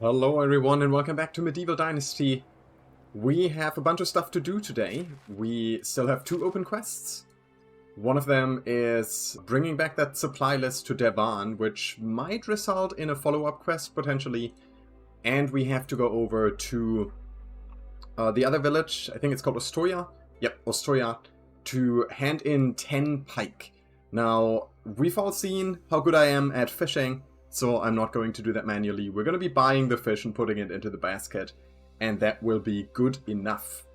Hello everyone and welcome back to Medieval Dynasty. We have a bunch of stuff to do today. We still have two open quests. One of them is bringing back that supply list to Devan, which might result in a follow-up quest potentially. And we have to go over to the other village, I think it's called Ostoya. Yep, Ostoya, to hand in 10 pike. Now, we've all seen how good I am at fishing. So I'm not going to do that manually. We're going to be buying the fish and putting it into the basket. And that will be good enough.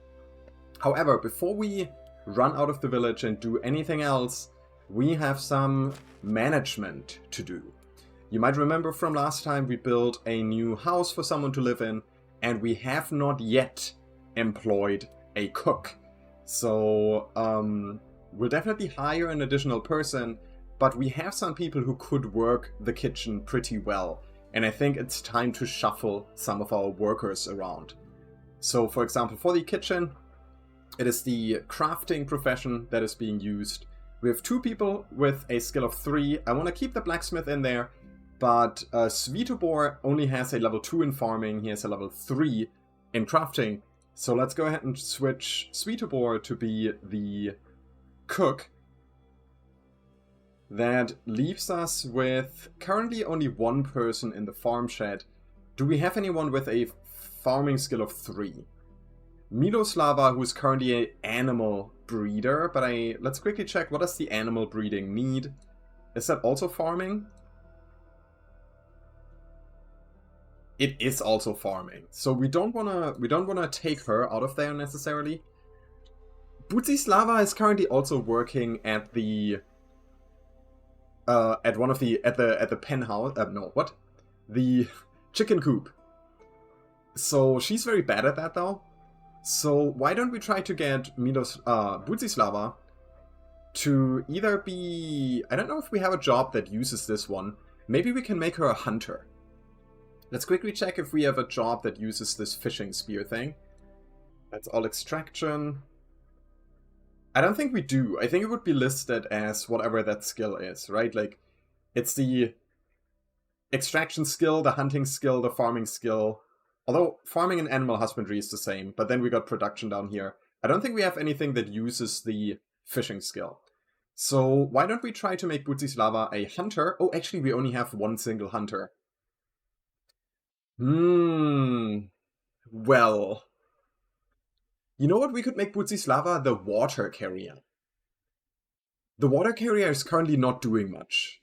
However, before we run out of the village and do anything else, we have some management to do. You might remember from last time we built a new house for someone to live in. And we have not yet employed a cook. So we'll definitely hire an additional person. But we have some people who could work the kitchen pretty well. And I think it's time to shuffle some of our workers around. So, for example, for the kitchen, it is the crafting profession that is being used. We have two people with a skill of 3. I want to keep the blacksmith in there. But Svitobor only has a level 2 in farming. He has a level 3 in crafting. So let's go ahead and switch Svitobor to be the cook. That leaves us with currently only one person in the farm shed. Do we have anyone with a farming skill of 3? Miloslava, who is currently an animal breeder, but let's quickly check, what does the animal breeding need? Is that also farming? It is also farming. So we don't wanna take her out of there necessarily. Budzislava is currently also working at the at the pen house, the chicken coop. So she's very bad at that though. So why don't we try to get Budzislava to either be, I don't know if we have a job that uses this one. Maybe we can make her a hunter. Let's quickly check if we have a job that uses this fishing spear thing. That's all extraction. I don't think we do. I think it would be listed as whatever that skill is, right? Like, it's the extraction skill, the hunting skill, the farming skill. Although, farming and animal husbandry is the same, but then we got production down here. I don't think we have anything that uses the fishing skill. So, why don't we try to make Budzislava a hunter? Oh, actually, we only have one single hunter. Well... You know what? We could make Budzislava the water carrier. The water carrier is currently not doing much.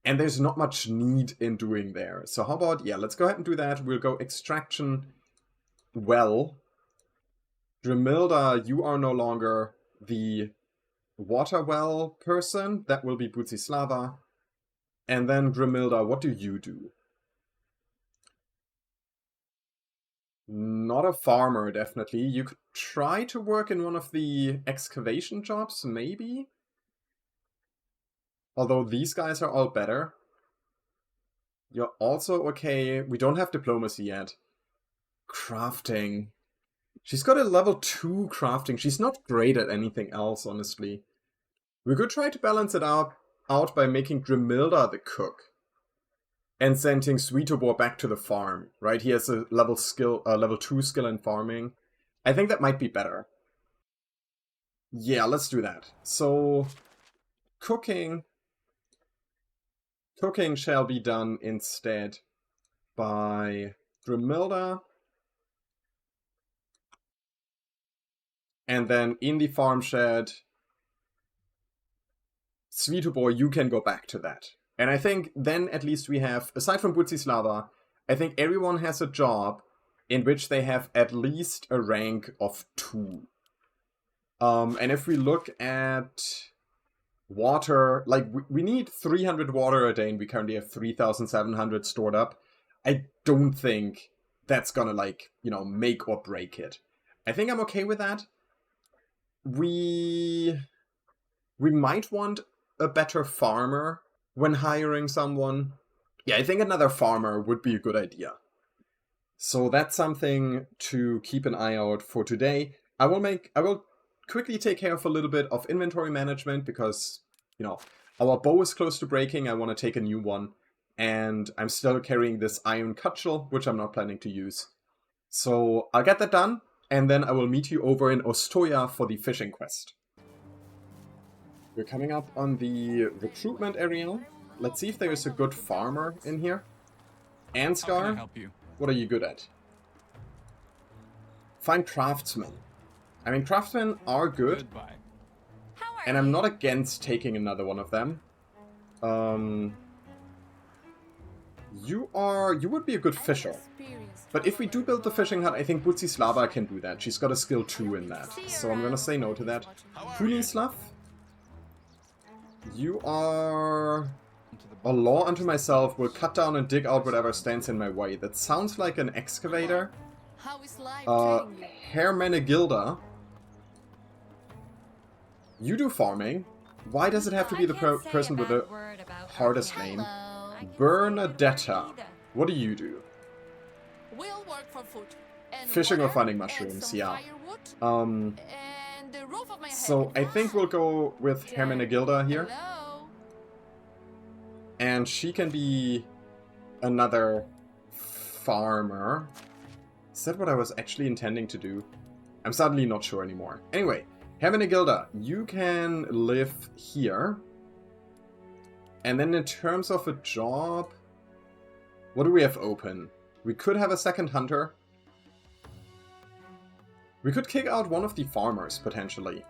And there's not much need in doing there. So how about, yeah, let's go ahead and do that. We'll go extraction well. Drimilda, you are no longer the water well person. That will be Budzislava. And then Drimilda, what do you do? Not a farmer, definitely. You could try to work in one of the excavation jobs, maybe? Although these guys are all better. You're also okay. We don't have diplomacy yet. Crafting. She's got a level 2 crafting. She's not great at anything else, honestly. We could try to balance it out by making Drimilda the cook. And sending Svitobor back to the farm, right? He has a level 2 skill in farming. I think that might be better. Yeah, let's do that. So, cooking shall be done instead by Drimilda. And then in the farm shed, Svitobor, you can go back to that. And I think then at least we have, aside from Budzislava, I think everyone has a job in which they have at least a rank of 2. And if we look at water, like we need 300 water a day and we currently have 3,700 stored up. I don't think that's gonna make or break it. I think I'm okay with that. We might want a better farmer when hiring someone. Yeah, I think another farmer would be a good idea. So that's something to keep an eye out for today. I will quickly take care of a little bit of inventory management because, our bow is close to breaking. I want to take a new one. And I'm still carrying this iron cudgel, which I'm not planning to use. So I'll get that done, and then I will meet you over in Ostoya for the fishing quest. We're coming up on the recruitment area. Let's see if there's a good farmer in here. Ansgar, what are you good at? Find craftsmen. I mean, craftsmen are good, and I'm not against taking another one of them. You would be a good fisher. But if we do build the fishing hut, I think Butsislava can do that. She's got a skill 2 in that. So I'm gonna say no to that. Kunislav, you are a law unto myself, will cut down and dig out whatever stands in my way. That sounds like an excavator. Hermenegilda, you do farming. Why does it have to be the person with the hardest name? Bernadetta, what do you do? Fishing or finding mushrooms, yeah. So I think we'll go with Hermenegilda here. And she can be another farmer. Is that what I was actually intending to do? I'm suddenly not sure anymore. Anyway, Hermenegilda, you can live here. And then in terms of a job, what do we have open? We could have a second hunter. We could kick out one of the farmers, potentially.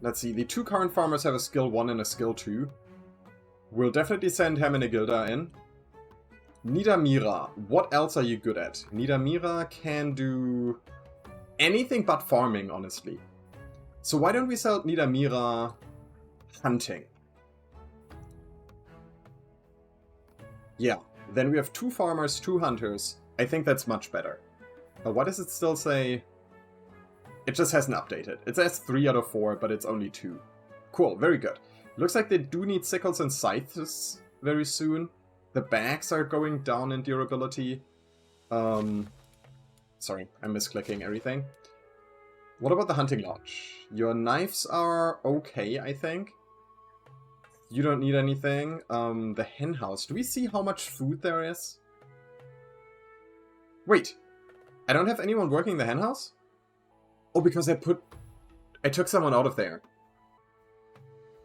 Let's see, the 2 current farmers have a skill 1 and a skill 2. We'll definitely send Hermenegilda in. Nidamira, what else are you good at? Nidamira can do anything but farming, honestly. So why don't we sell Nidamira hunting? Yeah, then we have 2 farmers, 2 hunters. I think that's much better. What does it still say? It just hasn't updated. It says 3 out of 4, but it's only 2. Cool, very good. Looks like they do need sickles and scythes very soon. The bags are going down in durability. Sorry, I'm misclicking everything. What about the hunting lodge? Your knives are okay, I think. You don't need anything. The hen house. Do we see how much food there is? Wait. I don't have anyone working the hen house? Oh, because I took someone out of there.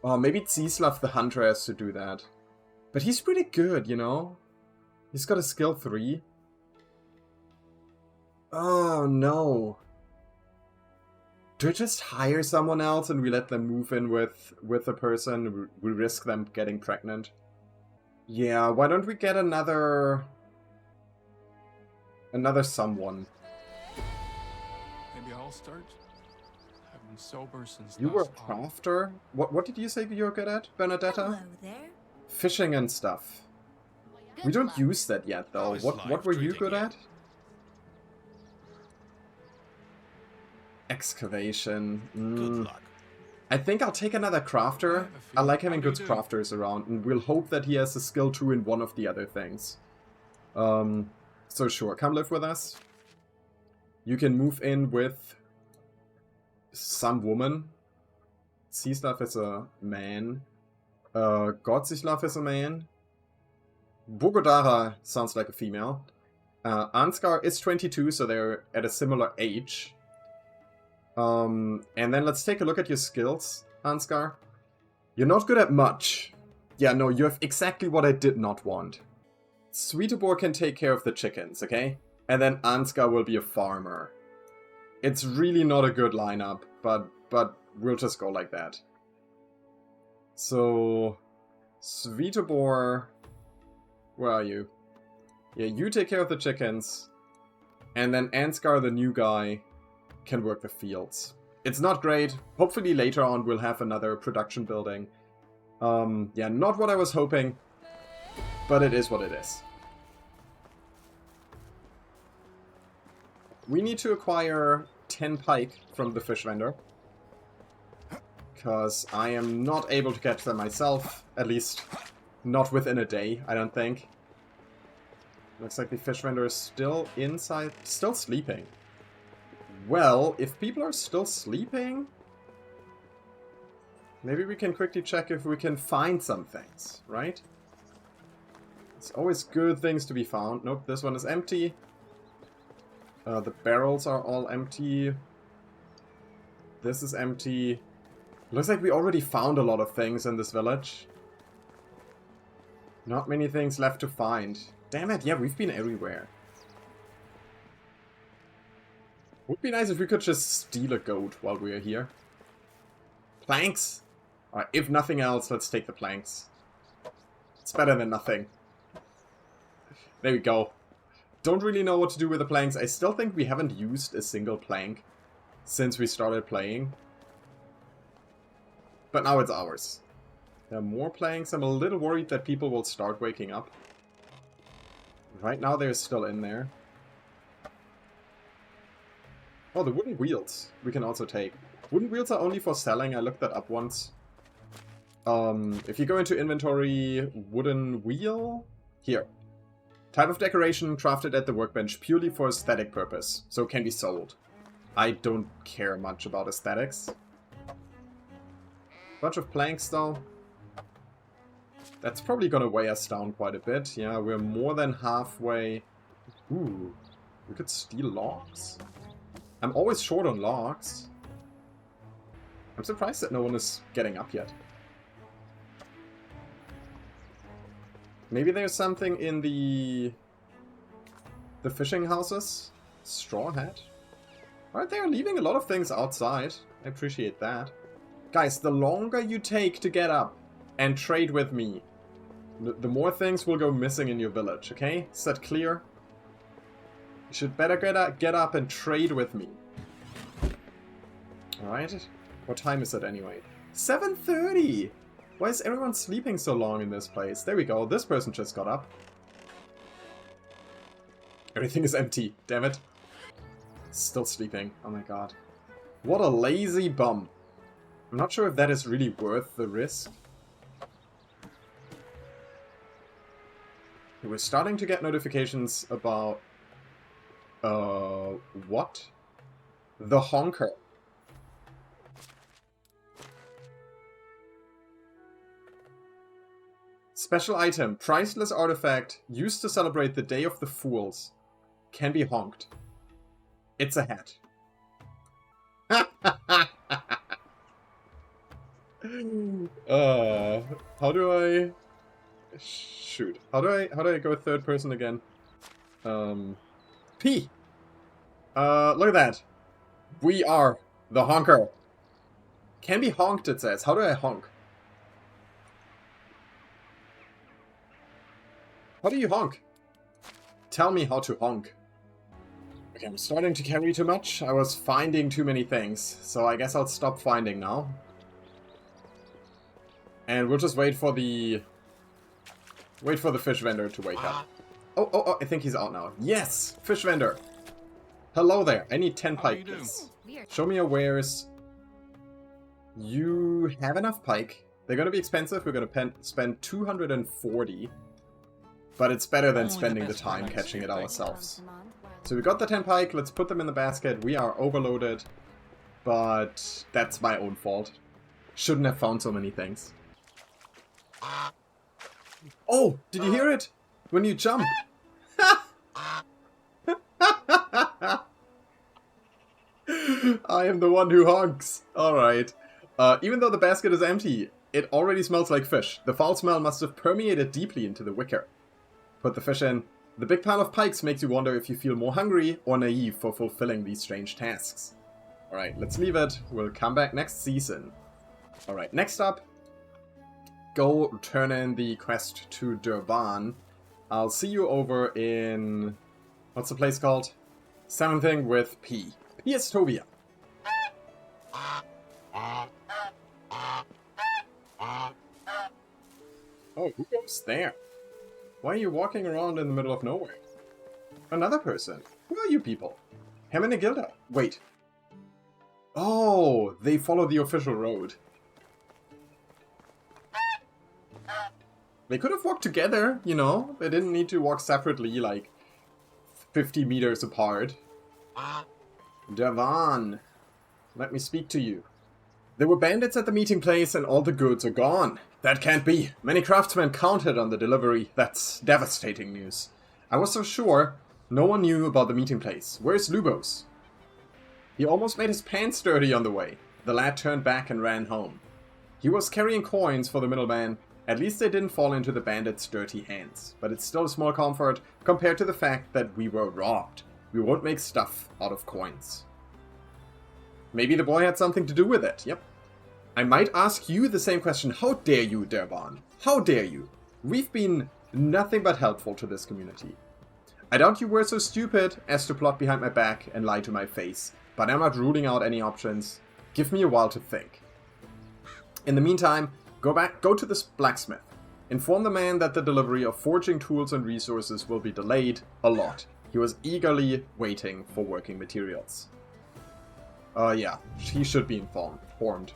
Oh, maybe Tsislav the hunter has to do that. But he's pretty good, you know? He's got a skill 3. Oh, no. Do I just hire someone else and we let them move in with the person? We risk them getting pregnant. Yeah, why don't we get another someone? Maybe I'll start. I've been sober since you were a crafter? What did you say you were good at, Bernadetta? Hello there. Fishing and stuff. We don't use that yet, though. What were you good at? Excavation. Good luck. I think I'll take another crafter. I like having good crafters around, and we'll hope that he has a skill 2 in one of the other things. So sure, come live with us. You can move in with some woman. Tsislav is a man. Godzislav is a man. Bogodara sounds like a female. Ansgar is 22, so they're at a similar age. And then let's take a look at your skills, Ansgar. You're not good at much. Yeah, no, you have exactly what I did not want. Sweetobor can take care of the chickens, okay? And then Ansgar will be a farmer. It's really not a good lineup, but we'll just go like that. So, Sweetobor, where are you? Yeah, you take care of the chickens. And then Ansgar, the new guy, can work the fields. It's not great. Hopefully later on we'll have another production building. Yeah, not what I was hoping, but it is what it is. We need to acquire 10 pike from the fish vendor, because I am not able to catch them myself, at least not within a day, I don't think. Looks like the fish vendor is still inside, still sleeping. Well, if people are still sleeping, Maybe we can quickly check if we can find some things, right? It's always good things to be found. Nope, this one is empty. The barrels are all empty. This is empty. Looks like we already found a lot of things in this village. Not many things left to find. Damn it, yeah, we've been everywhere. Would be nice if we could just steal a goat while we're here. Planks! Alright, if nothing else, let's take the planks. It's better than nothing. There we go. Don't really know what to do with the planks. I still think we haven't used a single plank since we started playing. But now it's ours. There are more planks. I'm a little worried that people will start waking up. Right now they're still in there. Oh, the wooden wheels we can also take. Wooden wheels are only for selling. I looked that up once. If you go into inventory, wooden wheel, here. Type of decoration crafted at the workbench purely for aesthetic purpose, so can be sold. I don't care much about aesthetics. Bunch of planks though. That's probably gonna weigh us down quite a bit. Yeah, we're more than halfway. Ooh, we could steal logs. I'm always short on logs. I'm surprised that no one is getting up yet. Maybe there's something in the fishing houses? Straw hat? Alright, they're leaving a lot of things outside. I appreciate that. Guys, the longer you take to get up and trade with me, the more things will go missing in your village, okay? Is that clear? You should better get up and trade with me. Alright. What time is it anyway? 7:30! Why is everyone sleeping so long in this place? There we go. This person just got up. Everything is empty. Damn it. Still sleeping. Oh my god. What a lazy bum. I'm not sure if that is really worth the risk. We're starting to get notifications about... what? The Honker. Special item. Priceless artifact used to celebrate the Day of the Fools. Can be honked. It's a hat. How do I... Shoot. How do I go third person again? P! Look at that. We are the Honker. Can be honked, it says. How do I honk? How do you honk? Tell me how to honk. Okay, I'm starting to carry too much. I was finding too many things, so I guess I'll stop finding now. And we'll just wait for the fish vendor to wake up. Oh, I think he's out now. Yes! Fish vendor! Hello there. I need 10 pike, please. Show me your wares. You have enough pike. They're gonna be expensive. We're gonna spend 240. But it's better than spending the time catching it ourselves. So we got the 10 pike. Let's put them in the basket. We are overloaded. But that's my own fault. Shouldn't have found so many things. Oh, did you hear it? When you jump. I am the one who honks. Alright. Even though the basket is empty, it already smells like fish. The foul smell must have permeated deeply into the wicker. Put the fish in. The big pile of pikes makes you wonder if you feel more hungry or naive for fulfilling these strange tasks. Alright, let's leave it. We'll come back next season. Alright, next up. Go turn in the quest to Durban. I'll see you over in... what's the place called? Something with P. Piestovia. Oh, who goes there? Why are you walking around in the middle of nowhere? Another person. Who are you people? Hermenegilda. Wait. Oh, they follow the official road. They could have walked together, you know? They didn't need to walk separately, like 50 meters apart. Devan, let me speak to you. There were bandits at the meeting place and all the goods are gone. That can't be. Many craftsmen counted on the delivery. That's devastating news. I was so sure no one knew about the meeting place. Where's Lubos? He almost made his pants dirty on the way. The lad turned back and ran home. He was carrying coins for the middleman. At least they didn't fall into the bandits' dirty hands. But it's still a small comfort compared to the fact that we were robbed. We won't make stuff out of coins. Maybe the boy had something to do with it, yep. I might ask you the same question. How dare you, Durban? How dare you? We've been nothing but helpful to this community. I doubt you were so stupid as to plot behind my back and lie to my face, but I'm not ruling out any options. Give me a while to think. In the meantime, go to this blacksmith. Inform the man that the delivery of forging tools and resources will be delayed a lot. He was eagerly waiting for working materials. Yeah, he should be informed.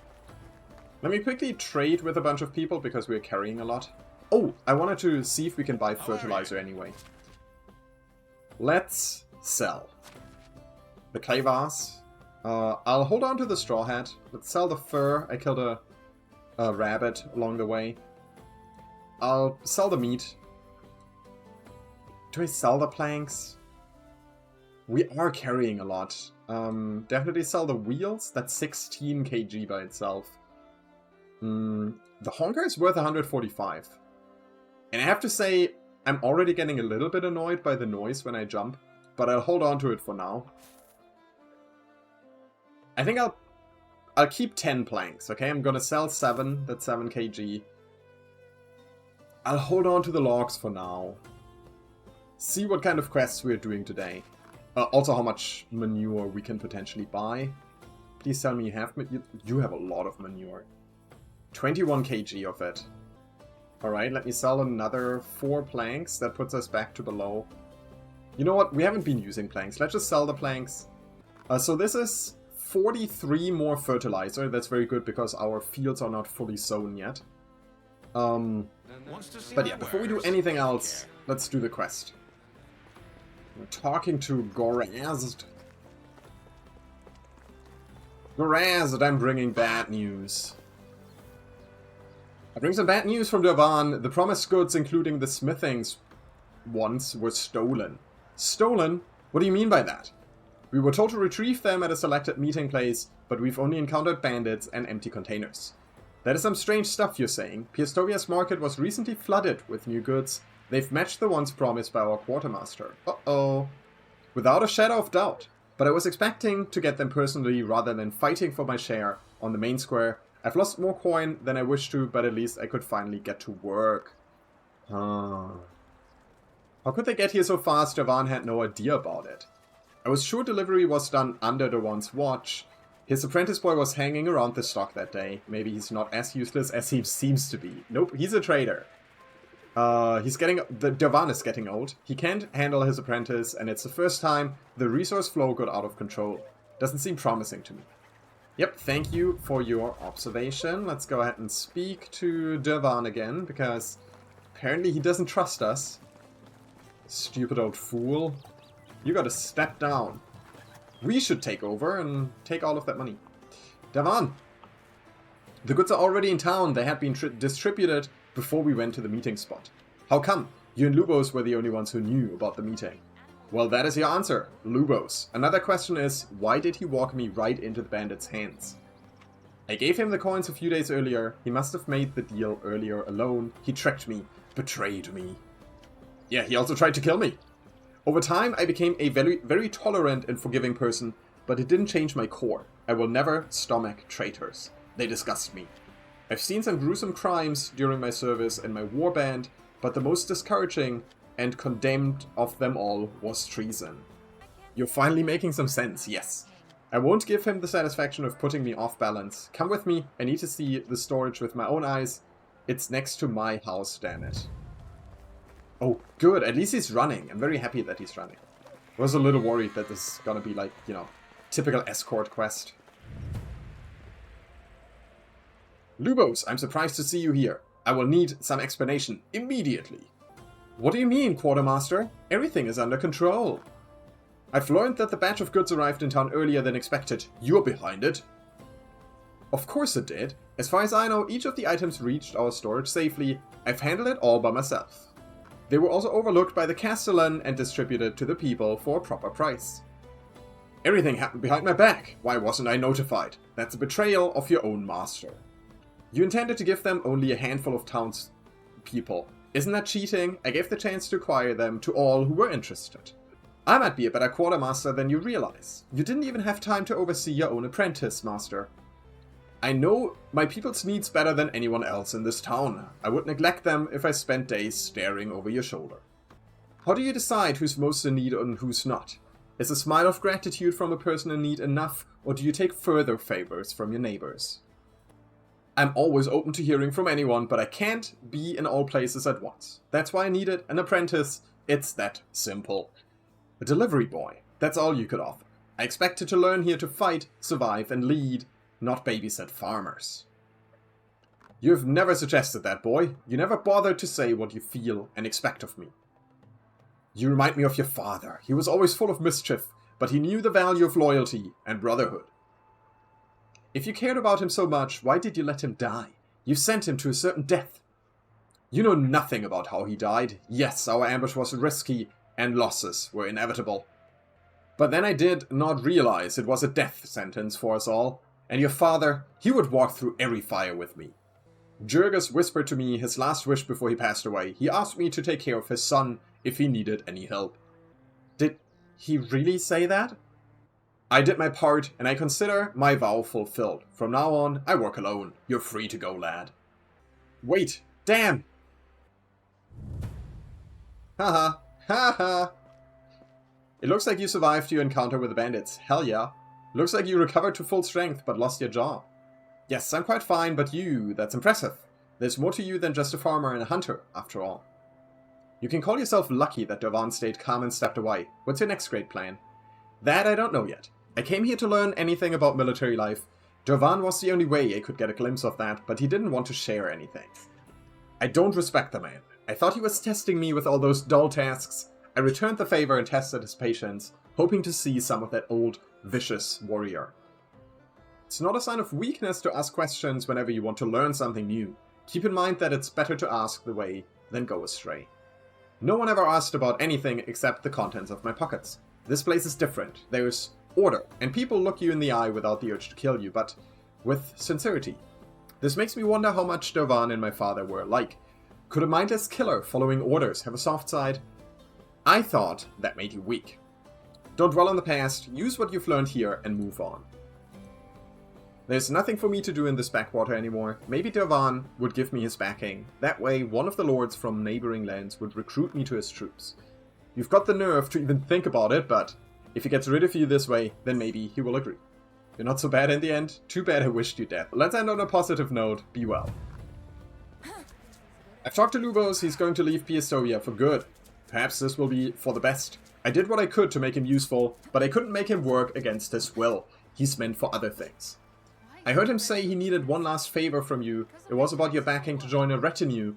Let me quickly trade with a bunch of people because we're carrying a lot. Oh, I wanted to see if we can buy fertilizer anyway. Let's sell. The clay vase. I'll hold on to the straw hat. Let's sell the fur. I killed a rabbit along the way. I'll sell the meat. Do I sell the planks? We are carrying a lot. Definitely sell the wheels. That's 16 kg by itself. The Honker is worth 145. And I have to say, I'm already getting a little bit annoyed by the noise when I jump. But I'll hold on to it for now. I think I'll keep 10 planks, okay? I'm gonna sell 7. That's 7 kg. I'll hold on to the logs for now. See what kind of quests we're doing today. Also how much manure we can potentially buy. Please tell me you have a lot of manure. 21 kg of it. Alright, let me sell another 4 planks. That puts us back to below. You know what? We haven't been using planks. Let's just sell the planks. So this is 43 more fertilizer. That's very good because our fields are not fully sown yet. But yeah, before we do anything else, let's do the quest. We're talking to Gorazd. Gorazd, I'm bringing bad news. I bring some bad news from Durban. The promised goods, including the smithings ones, were stolen. Stolen? What do you mean by that? We were told to retrieve them at a selected meeting place, but we've only encountered bandits and empty containers. That is some strange stuff you're saying. Piastovia's market was recently flooded with new goods. They've matched the ones promised by our quartermaster. Uh-oh. Without a shadow of doubt. But I was expecting to get them personally rather than fighting for my share on the main square. I've lost more coin than I wished to, but at least I could finally get to work. How could they get here so fast? Javan had no idea about it. I was sure delivery was done under the one's watch. His apprentice boy was hanging around the stock that day. Maybe he's not as useless as he seems to be. Nope, he's a traitor. Javan is getting old. He can't handle his apprentice, and it's the first time the resource flow got out of control. Doesn't seem promising to me. Yep, thank you for your observation. Let's go ahead and speak to Javan again, because apparently he doesn't trust us. Stupid old fool. You gotta step down. We should take over and take all of that money. Javan! The goods are already in town. They had been distributed before we went to the meeting spot. How come? You and Lubos were the only ones who knew about the meeting. Well, that is your answer, Lubos. Another question is, why did he walk me right into the bandits' hands? I gave him the coins a few days earlier. He must have made the deal earlier alone. He tricked me, betrayed me. Yeah, he also tried to kill me. Over time, I became a very, very tolerant and forgiving person, but it didn't change my core. I will never stomach traitors. They disgust me. I've seen some gruesome crimes during my service in my warband, but the most discouraging and condemned of them all was treason. You're finally making some sense, yes. I won't give him the satisfaction of putting me off balance. Come with me, I need to see the storage with my own eyes. It's next to my house, damn it. Oh, good, at least he's running. I'm very happy that he's running. I was a little worried that this is gonna be like, you know, typical escort quest. Lubos, I'm surprised to see you here. I will need some explanation immediately. What do you mean, Quartermaster? Everything is under control. I've learned that the batch of goods arrived in town earlier than expected. You're behind it. Of course it did. As far as I know, each of the items reached our storage safely. I've handled it all by myself. They were also overlooked by the Castellan and distributed to the people for a proper price. Everything happened behind my back. Why wasn't I notified? That's a betrayal of your own master. You intended to give them only a handful of townspeople. Isn't that cheating? I gave the chance to acquire them to all who were interested. I might be a better quartermaster than you realize. You didn't even have time to oversee your own apprentice, master. I know my people's needs better than anyone else in this town. I would neglect them if I spent days staring over your shoulder. How do you decide who's most in need and who's not? Is a smile of gratitude from a person in need enough, or do you take further favors from your neighbors? I'm always open to hearing from anyone, but I can't be in all places at once. That's why I needed an apprentice. It's that simple. A delivery boy. That's all you could offer. I expected to learn here to fight, survive, and lead, not babysit farmers. You've never suggested that, boy. You never bothered to say what you feel and expect of me. You remind me of your father. He was always full of mischief, but he knew the value of loyalty and brotherhood. If you cared about him so much, why did you let him die? You sent him to a certain death. You know nothing about how he died. Yes, our ambush was risky, and losses were inevitable. But then I did not realize it was a death sentence for us all. And your father, he would walk through every fire with me. Jurgis whispered to me his last wish before he passed away. He asked me to take care of his son if he needed any help. Did he really say that? I did my part, and I consider my vow fulfilled. From now on, I work alone. You're free to go, lad. Wait, damn! Haha, haha. It looks like you survived your encounter with the bandits. Hell yeah. Looks like you recovered to full strength, but lost your jaw. Yes, I'm quite fine, but that's impressive. There's more to you than just a farmer and a hunter, after all. You can call yourself lucky that Dervan stayed calm and stepped away. What's your next great plan? That I don't know yet. I came here to learn anything about military life. Dervan was the only way I could get a glimpse of that, but he didn't want to share anything. I don't respect the man. I thought he was testing me with all those dull tasks. I returned the favor and tested his patience, hoping to see some of that old, vicious warrior. It's not a sign of weakness to ask questions whenever you want to learn something new. Keep in mind that it's better to ask the way than go astray. No one ever asked about anything except the contents of my pockets. This place is different. There's order, and people look you in the eye without the urge to kill you, but with sincerity. This makes me wonder how much Dervan and my father were alike. Could a mindless killer following orders have a soft side? I thought that made you weak. Don't dwell on the past, use what you've learned here and move on. There's nothing for me to do in this backwater anymore. Maybe Dervan would give me his backing. That way, one of the lords from neighboring lands would recruit me to his troops. You've got the nerve to even think about it, but if he gets rid of you this way, then maybe he will agree. You're not so bad in the end. Too bad I wished you death. Let's end on a positive note. Be well. I've talked to Lubos. He's going to leave Ostoya for good. Perhaps this will be for the best. I did what I could to make him useful, but I couldn't make him work against his will. He's meant for other things. I heard him say he needed one last favor from you. It was about your backing to join a retinue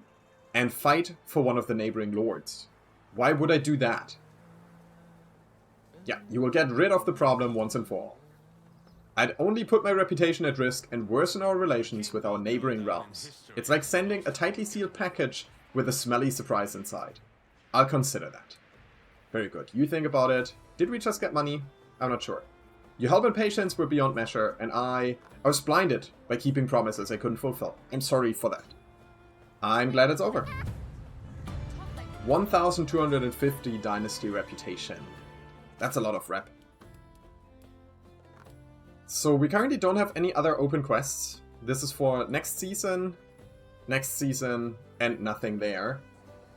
and fight for one of the neighboring lords. Why would I do that? Yeah, you will get rid of the problem once and for all. I'd only put my reputation at risk and worsen our relations with our neighboring realms. It's like sending a tightly sealed package with a smelly surprise inside. I'll consider that. Very good. You think about it. Did we just get money? I'm not sure. Your help and patience were beyond measure, and I was blinded by keeping promises I couldn't fulfill. I'm sorry for that. I'm glad it's over. 1,250 dynasty reputation. That's a lot of rep. So we currently don't have any other open quests. This is for next season, and nothing there.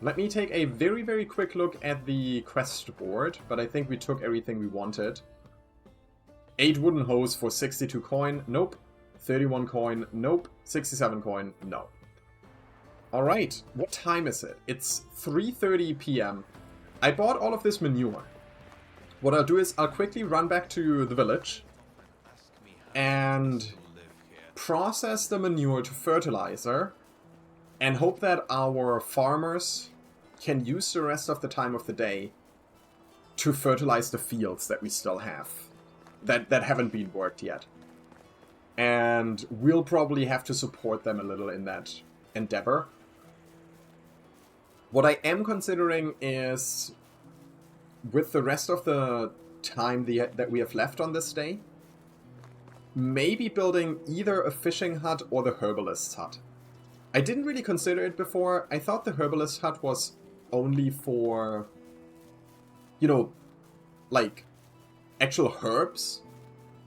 Let me take a very, very quick look at the quest board, but I think we took everything we wanted. 8 wooden hose for 62 coin, nope. 31 coin, nope. 67 coin, no. Alright, what time is it? It's 3:30 PM. I bought all of this manure. What I'll do is I'll quickly run back to the village and process the manure to fertilizer and hope that our farmers can use the rest of the time of the day to fertilize the fields that we still have, that haven't been worked yet. And we'll probably have to support them a little in that endeavor. What I am considering is, with the rest of the time that we have left on this day, maybe building either a fishing hut or the herbalist's hut. I didn't really consider it before. I thought the herbalist's hut was only for, you know, like, actual herbs.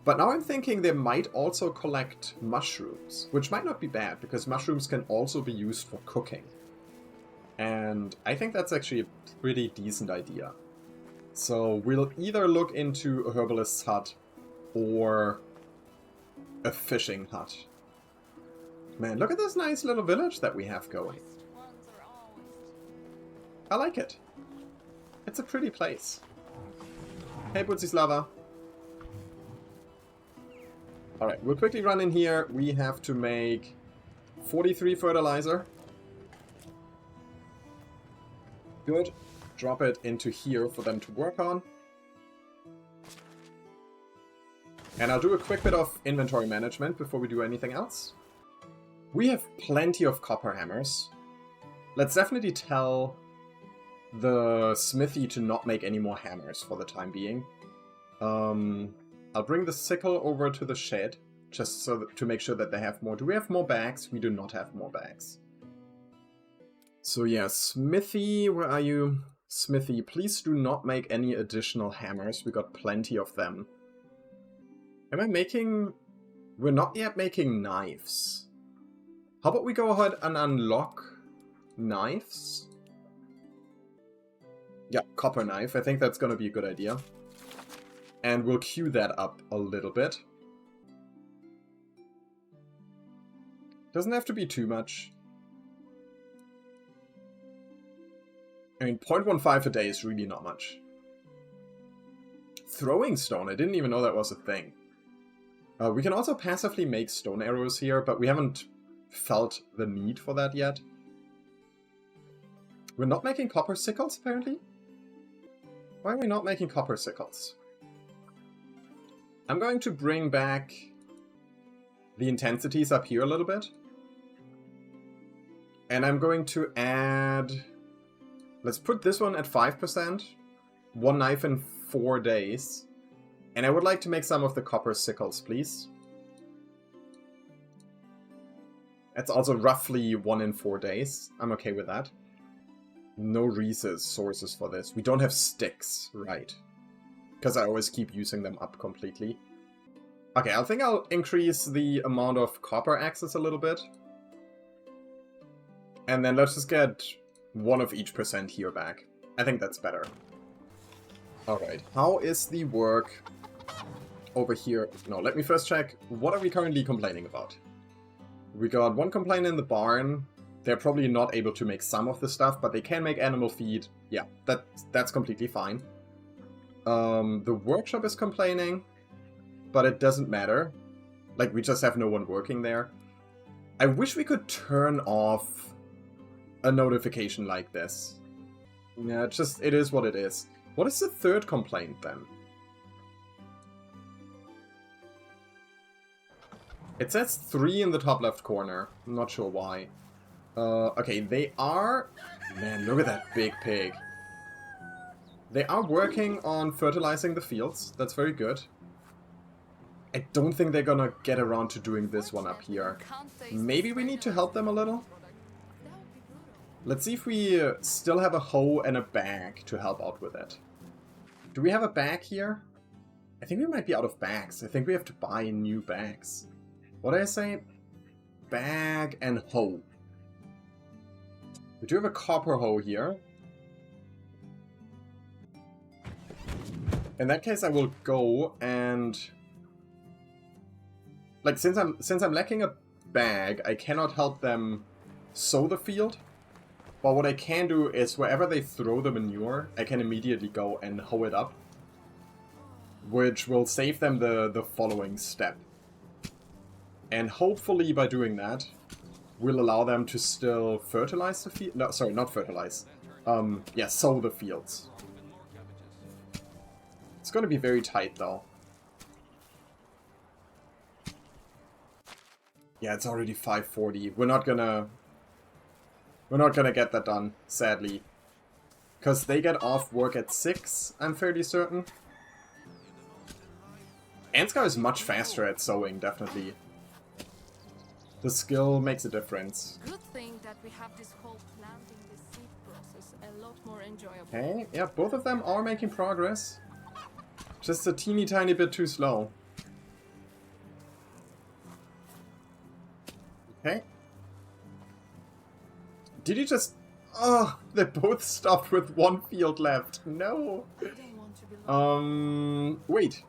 But now I'm thinking they might also collect mushrooms, which might not be bad, because mushrooms can also be used for cooking. And I think that's actually a pretty decent idea. So we'll either look into a herbalist's hut or a fishing hut. Man, look at this nice little village that we have going. I like it. It's a pretty place. Hey, Budzislava. Alright, we'll quickly run in here. We have to make 43 fertilizer. Good. Drop it into here for them to work on. And I'll do a quick bit of inventory management before we do anything else. We have plenty of copper hammers. Let's definitely tell the smithy to not make any more hammers for the time being. I'll bring the sickle over to the shed, just so to make sure that they have more. Do we have more bags? We do not have more bags. So yeah, smithy, where are you? Smithy, please do not make any additional hammers. We got plenty of them. Am I making... We're not yet making knives. How about we go ahead and unlock knives? Yeah, copper knife. I think that's gonna be a good idea. And we'll queue that up a little bit. Doesn't have to be too much. I mean, 0.15 a day is really not much. Throwing stone, I didn't even know that was a thing. We can also passively make stone arrows here, but we haven't felt the need for that yet. We're not making copper sickles, apparently? Why are we not making copper sickles? I'm going to bring back the intensities up here a little bit. And I'm going to add... Let's put this one at 5%. One knife in 4 days. And I would like to make some of the copper sickles, please. That's also roughly 1 in 4 days. I'm okay with that. No sources for this. We don't have sticks, right. Because I always keep using them up completely. Okay, I think I'll increase the amount of copper axes a little bit. And then let's just get 1 of each % here back. I think that's better. Alright, how is the work over here? No, let me first check. What are we currently complaining about? We got 1 complaint in the barn. They're probably not able to make some of the stuff, but they can make animal feed. Yeah, that's completely fine. The workshop is complaining, but it doesn't matter. Like, we just have no one working there. I wish we could turn off a notification like this. Yeah, it is what it is. What is the 3rd complaint, then? It says 3 in the top left corner. I'm not sure why. Okay, they are... Man, look at that big pig. They are working on fertilizing the fields. That's very good. I don't think they're gonna get around to doing this one up here. Maybe we need to help them a little? Let's see if we still have a hoe and a bag to help out with it. Do we have a bag here? I think we might be out of bags. I think we have to buy new bags. What did I say? Bag and hoe. We do have a copper hoe here. In that case, I will go and... Like, since I'm lacking a bag, I cannot help them sow the field. But what I can do is, wherever they throw the manure, I can immediately go and hoe it up. Which will save them the following step. And hopefully by doing that, we'll allow them to still fertilize the field. No, sorry, not fertilize. Yeah, sow the fields. It's gonna be very tight, though. Yeah, it's already 5:40. We're not gonna get that done, sadly. Because they get off work at 6, I'm fairly certain. Ansgar is much faster at sewing, definitely. The skill makes a difference. Good thing that we have this whole planting the seed process a lot more enjoyable. Okay, yeah, both of them are making progress. Just a teeny tiny bit too slow. Okay. Did you just... Oh, they both stopped with 1 field left. No. I don't want to be Wait.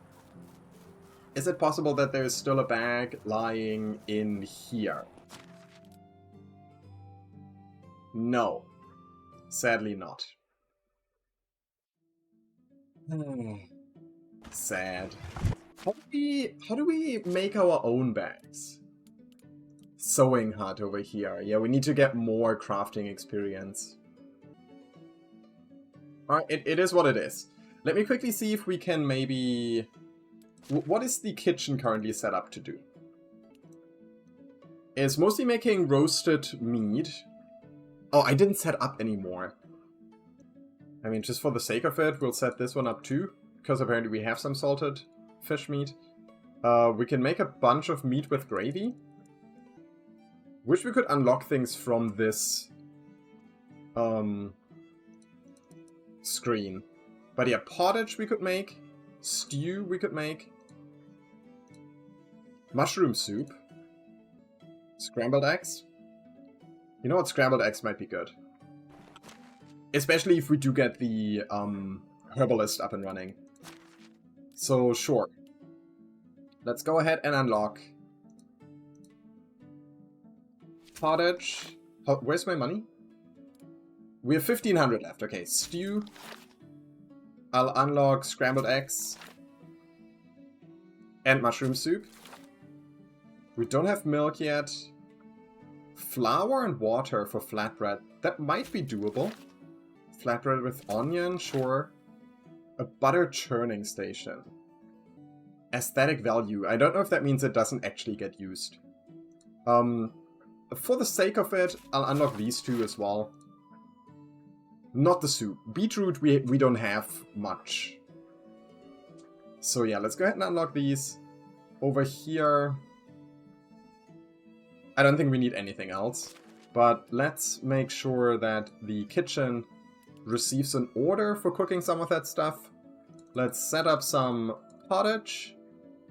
Is it possible that there is still a bag lying in here? No. Sadly not. Sad. How do we make our own bags? Sewing hut over here. Yeah, we need to get more crafting experience. Alright, it is what it is. Let me quickly see if we can maybe... What is the kitchen currently set up to do? It's mostly making roasted meat. Oh, I didn't set up anymore. I mean, just for the sake of it, we'll set this one up too. Because apparently we have some salted fish meat. We can make a bunch of meat with gravy. Wish we could unlock things from this screen. But yeah, pottage we could make. Stew we could make. Mushroom soup. Scrambled eggs. You know what? Scrambled eggs might be good. Especially if we do get the herbalist up and running. So, sure. Let's go ahead and unlock. Pottage. Where's my money? We have 1,500 left. Okay, stew. I'll unlock scrambled eggs. And mushroom soup. We don't have milk yet. Flour and water for flatbread. That might be doable. Flatbread with onion, sure. A butter churning station. Aesthetic value. I don't know if that means it doesn't actually get used. For the sake of it, I'll unlock these two as well. Not the soup. Beetroot, we don't have much. So yeah, let's go ahead and unlock these. Over here... I don't think we need anything else. But let's make sure that the kitchen receives an order for cooking some of that stuff. Let's set up some pottage.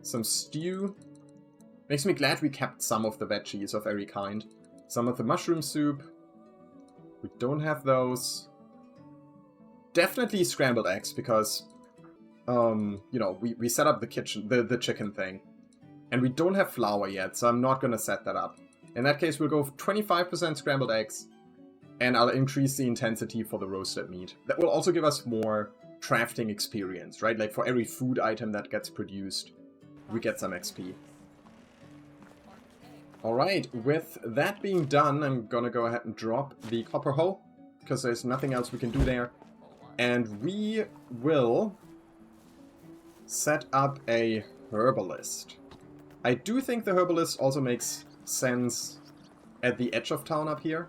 Some stew. Makes me glad we kept some of the veggies of every kind. Some of the mushroom soup. We don't have those. Definitely scrambled eggs, because, you know, we set up the kitchen, the chicken thing. And we don't have flour yet, so I'm not gonna set that up. In that case, we'll go 25% scrambled eggs, and I'll increase the intensity for the roasted meat. That will also give us more crafting experience, right? Like, for every food item that gets produced, we get some XP. Alright, with that being done, I'm gonna go ahead and drop the copper hoe, because there's nothing else we can do there. And we will set up a herbalist. I do think the herbalist also makes sense at the edge of town up here.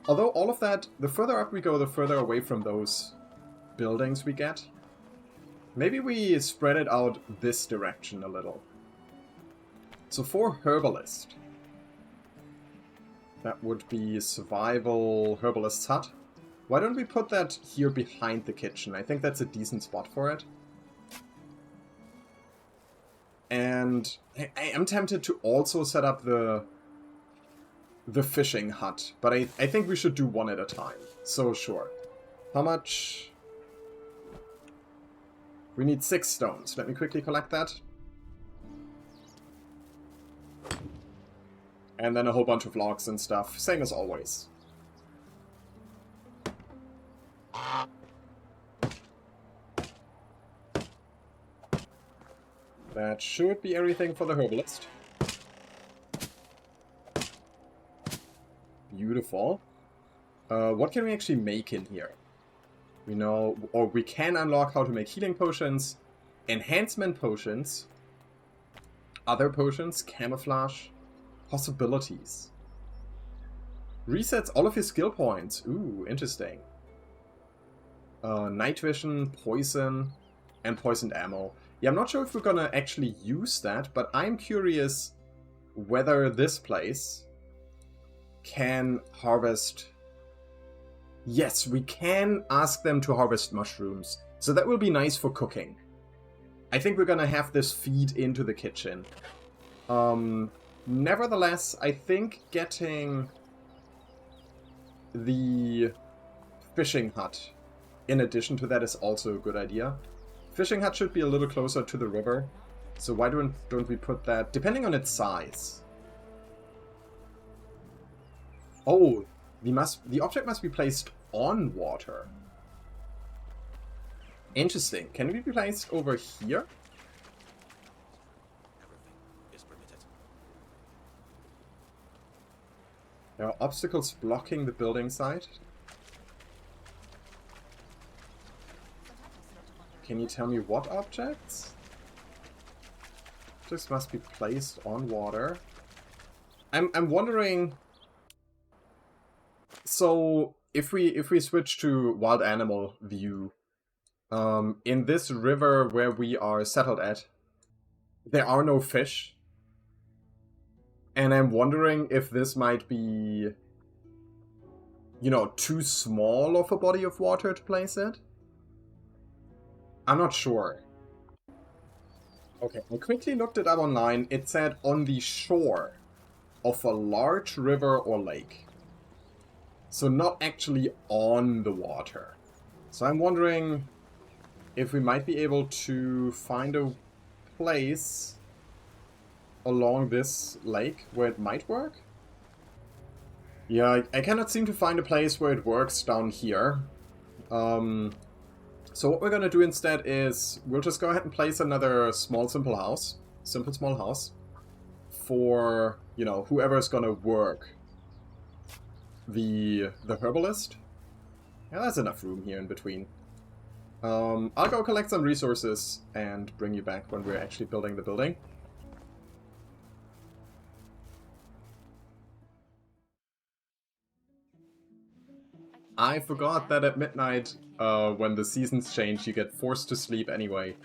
Although all of that, the further up we go, the further away from those buildings we get. Maybe we spread it out this direction a little. So for herbalist, that would be survival herbalist's hut. Why don't we put that here behind the kitchen? I think that's a decent spot for it. And I am tempted to also set up the fishing hut, but I think we should do one at a time. So sure. How much? We need 6 stones. Let me quickly collect that. And then a whole bunch of logs and stuff. Same as always. That should be everything for the herbalist. Beautiful. What can we actually make in here? We know, or we can unlock how to make healing potions, enhancement potions, other potions, camouflage. Possibilities. Resets all of his skill points. Ooh, interesting. Night vision, poison, and poisoned ammo. Yeah, I'm not sure if we're gonna actually use that, but I'm curious whether this place can harvest... Yes, we can ask them to harvest mushrooms. So that will be nice for cooking. I think we're gonna have this feed into the kitchen. Nevertheless, I think getting the fishing hut in addition to that is also a good idea. Fishing hut should be a little closer to the river. So why don't we put that, depending on its size. Oh, the object must be placed on water. Interesting. Can it be placed over here? Everything is permitted. There are obstacles blocking the building site. Can you tell me what objects? Objects must be placed on water. I'm wondering. So if we switch to wild animal view, in this river where we are settled at, there are no fish. And I'm wondering if this might be, you know, too small of a body of water to place it. I'm not sure. Okay, I quickly looked it up online. It said on the shore of a large river or lake. So not actually on the water. So I'm wondering if we might be able to find a place along this lake where it might work. Yeah, I cannot seem to find a place where it works down here. So what we're gonna do instead is we'll just go ahead and place another small simple small house for, you know, whoever's gonna work the herbalist. Yeah, there's enough room here in between. I'll go collect some resources and bring you back when we're actually building the building. I forgot that at midnight, when the seasons change, you get forced to sleep anyway.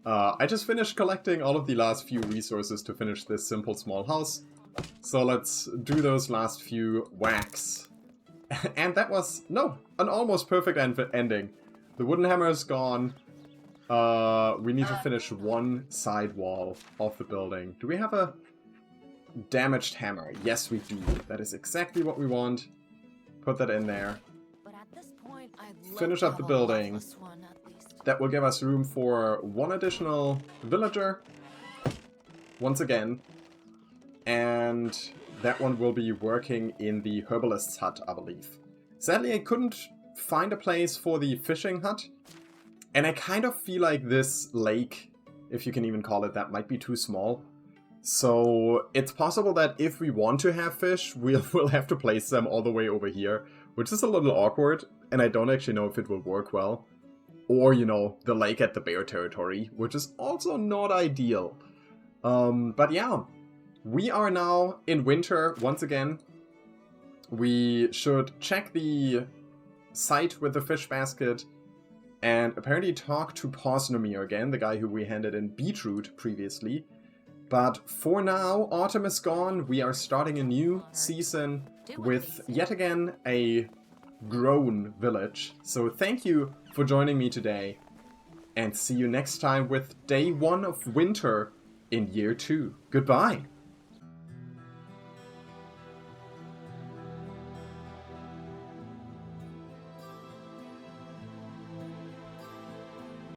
I just finished collecting all of the last few resources to finish this simple small house. So let's do those last few whacks. And that was, no, an almost perfect ending. The wooden hammer is gone. We need to finish one side wall of the building. Do we have a damaged hammer? Yes, we do. That is exactly what we want. Put that in there. Finish up the building. That will give us room for one additional villager. Once again. And that one will be working in the herbalist's hut, I believe. Sadly, I couldn't find a place for the fishing hut. And I kind of feel like this lake, if you can even call it that, might be too small. So it's possible that if we want to have fish, we'll have to place them all the way over here. Which is a little awkward, and I don't actually know if it will work well. Or, you know, the lake at the bear territory, which is also not ideal. But yeah, we are now in winter once again. We should check the site with the fish basket and apparently talk to Posnomir again, the guy who we handed in beetroot previously. But for now, autumn is gone. We are starting a new season with yet again a grown village. So thank you for joining me today. And see you next time with day 1 of winter in year 2. Goodbye.